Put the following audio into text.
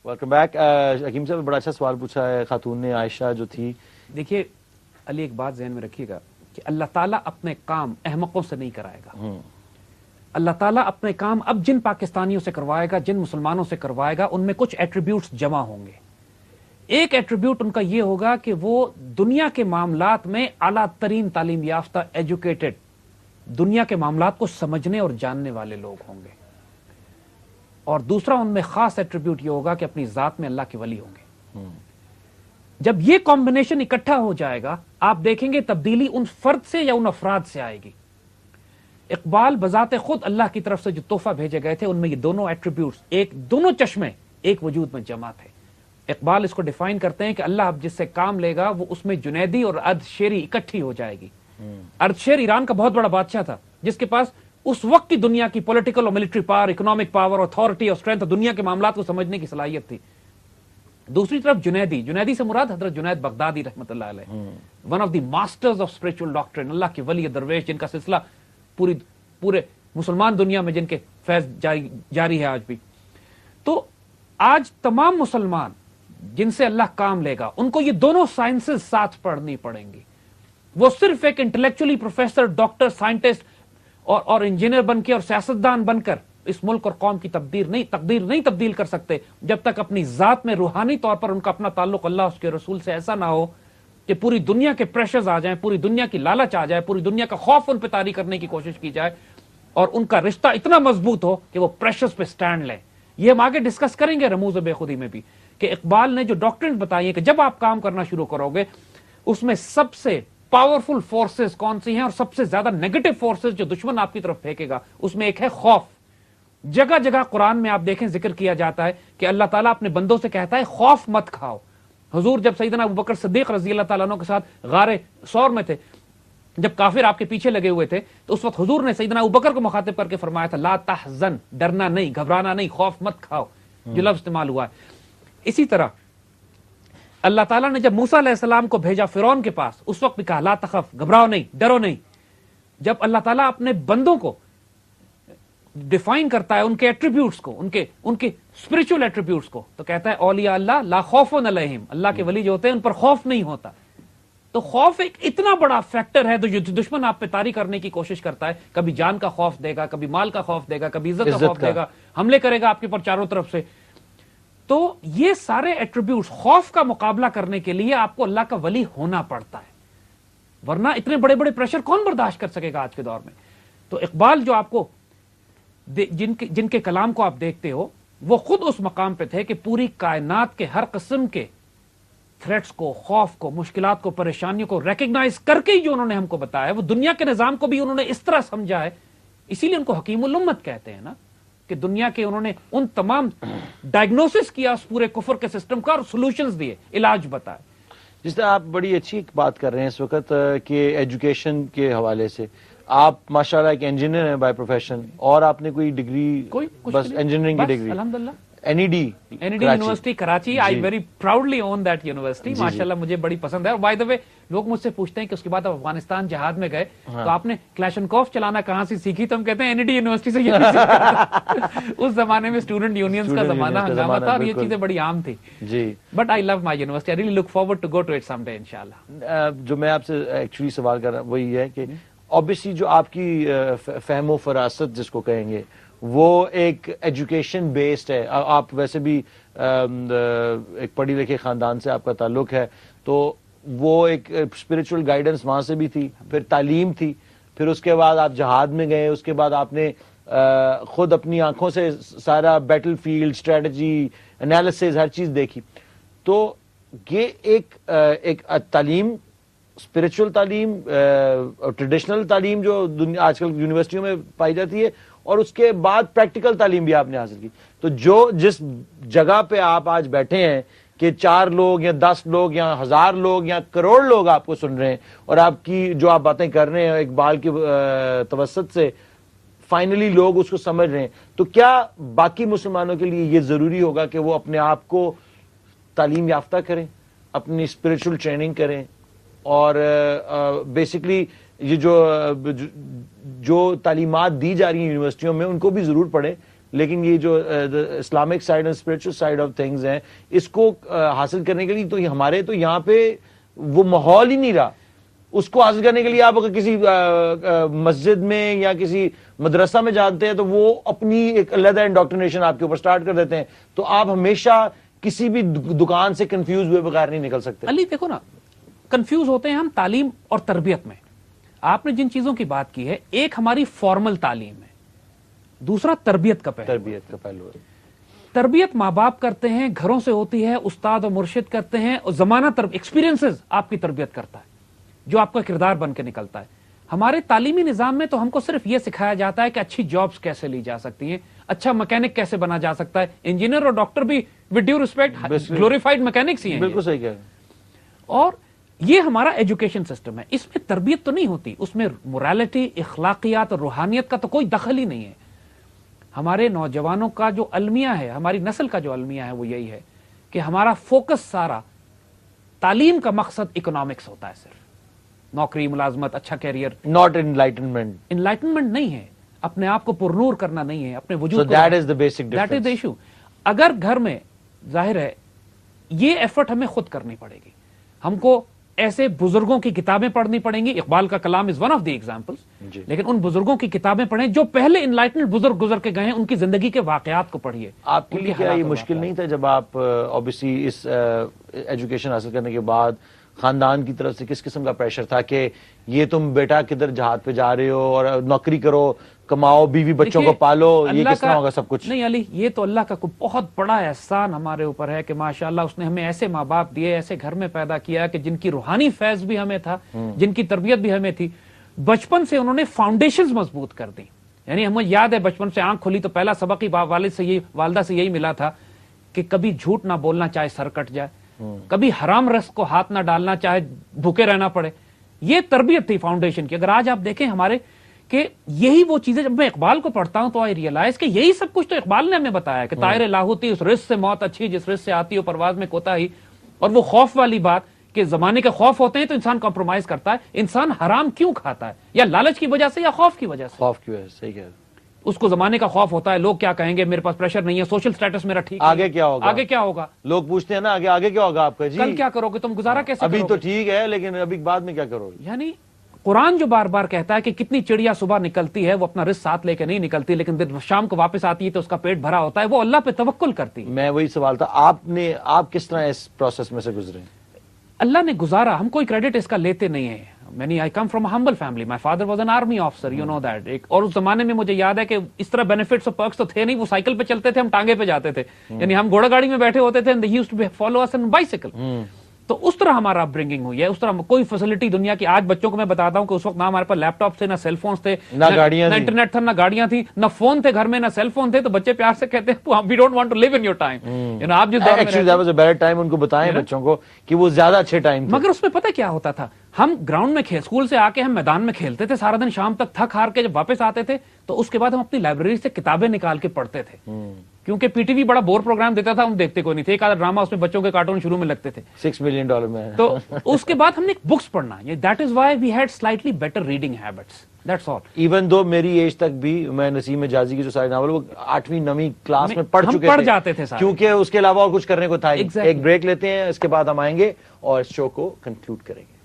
Welcome back. حکیم صاحب بڑا اچھا سوال پوچھا ہے خاتون نے, عائشہ جو تھی. دیکھیے علی ایک بات ذہن میں رکھیے گا کہ اللہ تعالیٰ اپنے کام احمقوں سے نہیں کرائے گا. اللہ تعالیٰ اپنے کام اب جن پاکستانیوں سے کروائے گا, جن مسلمانوں سے کروائے گا, ان میں کچھ ایٹریبیوٹس جمع ہوں گے. ایک ایٹریبیوٹ ان کا یہ ہوگا کہ وہ دنیا کے معاملات میں اعلیٰ ترین تعلیم یافتہ, ایجوکیٹڈ, دنیا کے معاملات کو سمجھنے اور جاننے والے لوگ ہوں گے. اور دوسرا ان میں خاص ایٹریبیوٹ یہ ہوگا کہ اپنی ذات میں اللہ کے ولی ہوں گے. جب یہ کمبینیشن اکٹھا ہو جائے گا, آپ دیکھیں گے تبدیلی ان فرد سے یا ان افراد سے آئے گی. اقبال بذات خود اللہ کی طرف سے جو تحفہ بھیجے گئے تھے, ان میں یہ دونوں ایٹریبیوٹس, دونوں چشمے ایک وجود میں جمع تھے. اقبال اس کو ڈیفائن کرتے ہیں کہ اللہ اب جس سے کام لے گا وہ اس میں جنیدی اور ارد شیری اکٹھی ہو جائے گی. ارد شیر ایران کا بہت بڑا بادشاہ تھا جس کے پاس اس وقت کی دنیا کی پولیٹیکل اور military power, economic power, authority اور اسٹرینتھ, دنیا کے معاملات کو سمجھنے کی صلاحیت تھی. دوسری طرف جنیدی سے مراد حضرت جنید بغدادی رحمۃ اللہ علیہ, one of the masters of spiritual ڈاکٹرن, اللہ کے ولی درویش جن کا سلسلہ پورے مسلمان دنیا میں جن کے فیض جاری ہے آج بھی. تو آج تمام مسلمان جن سے اللہ کام لے گا ان کو یہ دونوں سائنسز ساتھ پڑھنی پڑیں گی. وہ صرف ایک انٹلیکچولی پروفیسر, ڈاکٹر, سائنٹسٹ اور انجینئر بن کے اور سیاستدان بن کر اس ملک اور قوم کی تقدیر نہیں تبدیل کر سکتے جب تک اپنی ذات میں روحانی طور پر ان کا اپنا تعلق اللہ اس کے رسول سے ایسا نہ ہو کہ پوری دنیا کے پریشرز آ جائیں, پوری دنیا کی لالچ آ جائے, پوری دنیا کا خوف ان پہ طاری کرنے کی کوشش کی جائے, اور ان کا رشتہ اتنا مضبوط ہو کہ وہ پریشرز پہ سٹینڈ لیں. یہ ہم آگے ڈسکس کریں گے رموز بے خودی میں بھی, کہ اقبال نے جو ڈاکٹرنز بتائی ہیں کہ جب آپ کام کرنا شروع کرو گے اس میں سب سے پاورفل فورسز کون سی ہیں اور سب سے زیادہ نیگیٹو فورسز جو دشمن آپ کی طرف پھینکے گا, اس میں ایک ہے خوف. جگہ جگہ قرآن میں آپ دیکھیں ذکر کیا جاتا ہے کہ اللہ تعالیٰ اپنے بندوں سے کہتا ہے خوف مت کھاؤ. حضور جب سیدنا ابوبکر صدیق رضی اللہ تعالیٰ عنہ کے ساتھ غار ثور میں تھے, جب کافر آپ کے پیچھے لگے ہوئے تھے, تو اس وقت حضور نے سیدنا ابوبکر کو مخاطب کر کے فرمایا تھا لا تحزن, ڈرنا نہیں, گھبرانا نہیں, خوف مت کھاؤ, جو لفظ استعمال ہوا ہے. اسی طرح اللہ تعالیٰ نے جب موسیٰ علیہ السلام کو بھیجا فرعون کے پاس, اس وقت بھی کہا لا تخف, گھبراؤ نہیں, ڈرو نہیں. جب اللہ تعالیٰ اپنے بندوں کو ڈیفائن کرتا ہے ان کے ایٹریبیوٹس کو, ان کے اسپرچل ایٹریبیوٹس کو, تو کہتا ہے اولیاء اللہ لا خوف علیہم, اللہ کے ولی جو ہوتے ہیں ان پر خوف نہیں ہوتا. تو خوف ایک اتنا بڑا فیکٹر ہے جو دشمن آپ پہ طاری کرنے کی کوشش کرتا ہے. کبھی جان کا خوف دے گا, کبھی مال کا خوف دے گا, کبھی عزت کا خوف دے گا, حملے کرے گا آپ کے پر چاروں طرف سے. تو یہ سارے ایٹریبیوٹس خوف کا مقابلہ کرنے کے لیے آپ کو اللہ کا ولی ہونا پڑتا ہے, ورنہ اتنے بڑے بڑے پریشر کون برداشت کر سکے گا آج کے دور میں. تو اقبال جو آپ کو جن کے کلام کو آپ دیکھتے ہو, وہ خود اس مقام پہ تھے کہ پوری کائنات کے ہر قسم کے تھریٹس کو, خوف کو, مشکلات کو, پریشانیوں کو ریکگنائز کر کے ہی جو انہوں نے ہم کو بتایا, وہ دنیا کے نظام کو بھی انہوں نے اس طرح سمجھا ہے. اسی لیے ان کو حکیم الامت کہتے ہیں نا, کہ دنیا کے انہوں نے ان تمام ڈائگنوسس کیا اس پورے کفر کے سسٹم کا اور سولوشنز دیے, علاج بتائے. جس طرح آپ بڑی اچھی بات کر رہے ہیں اس وقت کہ ایجوکیشن کے حوالے سے, آپ ماشاءاللہ ایک انجینئر ہیں بائی پروفیشن, اور آپ نے کوئی ڈگری, بس انجینئرنگ کی ڈگری, الحمدللہ NED university Karachi. I very proudly own that university, ماشاءاللہ مجھے بڑی پسند ہے. اور بائی دا وے لوگ مجھ سے پوچھتے ہیں کہ اس کے بعد آپ افغانستان جہاد میں گئے تو آپ نے کلاشنکوف چلانا کہاں سے سیکھی, تو ہم کہتے ہیں NED یونیورسٹی سے. اس زمانے میں اسٹوڈنٹ یونینز کا زمانہ ہنگامہ تھا اور یہ چیزیں بڑی عام تھی. جی, but I love my university, I really look forward to go to it some day انشاءاللہ. جو میں آپ سے ایکچولی سوال کر رہا ہوں وہ یہ ہے کہ obviously جو آپ کی فہم و فراست جس کو کہیں گے وہ ایک ایجوکیشن بیسڈ ہے. آپ ویسے بھی ایک پڑھی لکھے خاندان سے آپ کا تعلق ہے, تو وہ ایک اسپرچل گائیڈنس وہاں سے بھی تھی, پھر تعلیم تھی, پھر اس کے بعد آپ جہاد میں گئے, اس کے بعد آپ نے خود اپنی آنکھوں سے سارا بیٹل فیلڈ, اسٹریٹجی, انالیسز, ہر چیز دیکھی. تو یہ ایک تعلیم, اسپرچل تعلیم, ٹریڈیشنل تعلیم جو آج کل یونیورسٹیوں میں پائی جاتی ہے, اور اس کے بعد پریکٹیکل تعلیم بھی آپ نے حاصل کی. تو جس جگہ پہ آپ آج بیٹھے ہیں کہ 4 لوگ یا 10 لوگ یا 1000 لوگ یا کروڑ لوگ آپ کو سن رہے ہیں, اور آپ کی جو آپ باتیں کر رہے ہیں اقبال کے توسط سے فائنلی لوگ اس کو سمجھ رہے ہیں, تو کیا باقی مسلمانوں کے لیے یہ ضروری ہوگا کہ وہ اپنے آپ کو تعلیم یافتہ کریں, اپنی اسپرچل ٹریننگ کریں, اور بیسکلی یہ جو تعلیمات دی جا رہی ہیں یونیورسٹیوں میں ان کو بھی ضرور پڑھیں, لیکن یہ جو اسلامک سائڈ اور اسپرچل سائڈ آف تھنگز ہیں اس کو حاصل کرنے کے لیے تو ہمارے تو یہاں پہ وہ ماحول ہی نہیں رہا. اس کو حاصل کرنے کے لیے آپ اگر کسی مسجد میں یا کسی مدرسہ میں جانتے ہیں تو وہ اپنی ایک علیحدہ انڈاکٹرینیشن آپ کے اوپر سٹارٹ کر دیتے ہیں, تو آپ ہمیشہ کسی بھی دکان سے کنفیوز ہوئے بغیر نہیں نکل سکتے. علی دیکھو نا, کنفیوز ہوتے ہیں ہم تعلیم اور تربیت میں. آپ نے جن چیزوں کی بات کی ہے, ایک ہماری فارمل تعلیم ہے, دوسرا تربیت کا پہلو ہے. تربیت ماں باپ کرتے ہیں, گھروں سے ہوتی ہے, استاد اور مرشد کرتے ہیں, اور زمانہ ایکسپیرینسز آپ کی تربیت کرتا ہے جو آپ کا کردار بن کے نکلتا ہے. ہمارے تعلیمی نظام میں تو ہم کو صرف یہ سکھایا جاتا ہے کہ اچھی جابز کیسے لی جا سکتی ہیں, اچھا مکینک کیسے بنا جا سکتا ہے. انجینئر اور ڈاکٹر بھی with due respect glorified mechanics ہی ہیں. بالکل صحیح کہہ رہے ہیں. اور یہ ہمارا ایجوکیشن سسٹم ہے, اس میں تربیت تو نہیں ہوتی, اس میں موریلٹی, اخلاقیات اور روحانیت کا تو کوئی دخل ہی نہیں ہے. ہمارے نوجوانوں کا جو المیہ ہے, ہماری نسل کا جو المیہ ہے وہ یہی ہے کہ ہمارا فوکس سارا تعلیم کا مقصد اکنامکس ہوتا ہے, صرف نوکری, ملازمت, اچھا کیریئر. Not enlightenment. انلائٹنمنٹ نہیں ہے, اپنے آپ کو پرنور کرنا نہیں ہے, اپنے وجود کو. That is the basic difference. That is the issue. اگر گھر میں, ظاہر ہے یہ ایفرٹ ہمیں خود کرنی پڑے گی. ہم کو ایسے بزرگوں کی کتابیں پڑھنی پڑیں گی. اقبال کا کلام is one of the examples, لیکن ان بزرگوں کی کتابیں پڑھیں جو پہلے انلائٹنڈ بزرگ گزر کے گئے ہیں, ان کی زندگی کے واقعات کو پڑھیے. آپ کے لیے کیا یہ مشکل نہیں تھا جب آپ اوبیسلی اس ایجوکیشن حاصل کرنے کے بعد خاندان کی طرف سے کس قسم کا پریشر تھا کہ یہ تم بیٹا کدھر جہاد پہ جا رہے ہو اور نوکری کرو, کماؤ, بیوی بچوں کو پالو, یہ کس طرح ہوگا سب کچھ؟ نہیں علی, یہ تو اللہ کا بہت بڑا احسان ہمارے اوپر ہے کہ ماشاءاللہ اس نے ہمیں ایسے ماں باپ دیے, ایسے گھر میں پیدا کیا کہ جن کی روحانی فیض بھی ہمیں تھا, جن کی تربیت بھی ہمیں تھی. بچپن سے انہوں نے فاؤنڈیشنز مضبوط کر دی. یعنی ہمیں یاد ہے بچپن سے آنکھ کھلی تو پہلا سبق ہی والدہ سے یہی ملا تھا کہ کبھی جھوٹ نہ بولنا چاہے سر کٹ جائے, کبھی حرام رزق کو ہاتھ نہ ڈالنا چاہے بھوکے رہنا پڑے. یہ تربیت تھی فاؤنڈیشن کی. اگر آج آپ دیکھیں ہمارے کہ یہی وہ چیزیں, جب میں اقبال کو پڑھتا ہوں تو آئی ریئلائز کہ یہی سب کچھ تو اقبال نے ہمیں بتایا کہ طائر لاہوتی, اس رزق سے موت اچھی جس رزق سے آتی ہو پرواز میں کوتاہی. اور وہ خوف والی بات کہ زمانے کے خوف ہوتے ہیں تو انسان کمپرومائز کرتا ہے. انسان حرام کیوں کھاتا ہے, یا لالچ کی وجہ سے یا خوف کی وجہ سے؟ خوف کی وجہ سے. صحیح کہہ رہے ہیں. اس کو زمانے کا خوف ہوتا ہے, لوگ کیا کہیں گے, میرے پاس پریشر نہیں ہے, سوشل سٹیٹس میرا ٹھیک ہے, آگے کیا ہوگا, آگے کیا ہوگا. لوگ پوچھتے ہیں نا آگے کیا ہوگا آپ کا, جی کل کیا کرو گے, تم گزارا کیسے ابھی کرو تو گے؟ ٹھیک ہے لیکن ابھی بعد میں کیا کرو گے. یعنی قرآن جو بار بار کہتا ہے کہ کتنی چڑیا صبح نکلتی ہے, وہ اپنا رزق ساتھ لے کے نہیں نکلتی, لیکن شام کو واپس آتی ہے تو اس کا پیٹ بھرا ہوتا ہے, وہ اللہ پہ توکل کرتی ہے. میں وہی سوال تھا, آپ کس طرح اس پروسیس میں سے گزرے؟ اللہ نے گزارا, ہم کوئی کریڈٹ اس کا لیتے نہیں ہیں. I come from a humble family. My father was an army officer, you know that. اور اس زمانے میں مجھے یاد ہے کہ اس طرح بینیفٹس اور پرکس تو تھے نہیں. وہ سائیکل پہ چلتے تھے, ہم ٹانگے پہ جاتے تھے. یعنی ہم گھوڑا گاڑی میں بیٹھے ہوتے تھے, and they used to follow us on bicycle. تو اس طرح ہمارا اپ برنگنگ ہوئی ہے. اس طرح کوئی فیسلٹی دنیا کی, آج بچوں کو میں بتاتا ہوں کہ اس وقت نہ ہمارے پاس لیپ ٹاپ تھے, نہ سیل فونز تھے, نہ گاڑیاں, نہ انٹرنیٹ تھا, نہ گاڑیاں تھی, نہ فون تھے گھر میں, نہ سیل فون تھے. تو بچے پیار سے کہتے ہیں we don't want to live in your time. آپ جس دور میں actually that was a better time, ان کو بتائیں بچوں کو کہ وہ زیادہ اچھے ٹائم تھے. مگر اس میں پتہ کیا ہوتا تھا, ہم گراؤنڈ میں اسکول سے آ کے ہم میدان میں کھیلتے تھے سارا دن, شام تک تھک ہار کے جب واپس آتے تھے تو اس کے بعد ہم اپنی لائبریری سے کتابیں نکال کے پڑھتے تھے. کیونکہ پی ٹی وی بڑا بور پروگرام دیتا تھا, ہم دیکھتے کوئی نہیں تھے. ایک آدھا ڈرامہ اس میں بچوں کے کارٹون شروع میں لگتے تھے $6 million میں. تو اس کے بعد ہم نے بکس پڑھنا, that is why we had slightly better reading habits. That's all. Even though میری ایج تک بھی میں نسیم حجازی کی جو سارے ناول وہ 8ویں 9ویں کلاس میں پڑھ چکے پڑھ جاتے تھے کیونکہ اس کے علاوہ اور کچھ کرنے کو تھا. ایک بریک لیتے ہیں, اس کے بعد ہم آئیں گے اور اس شو کو کنکلوڈ کریں گے.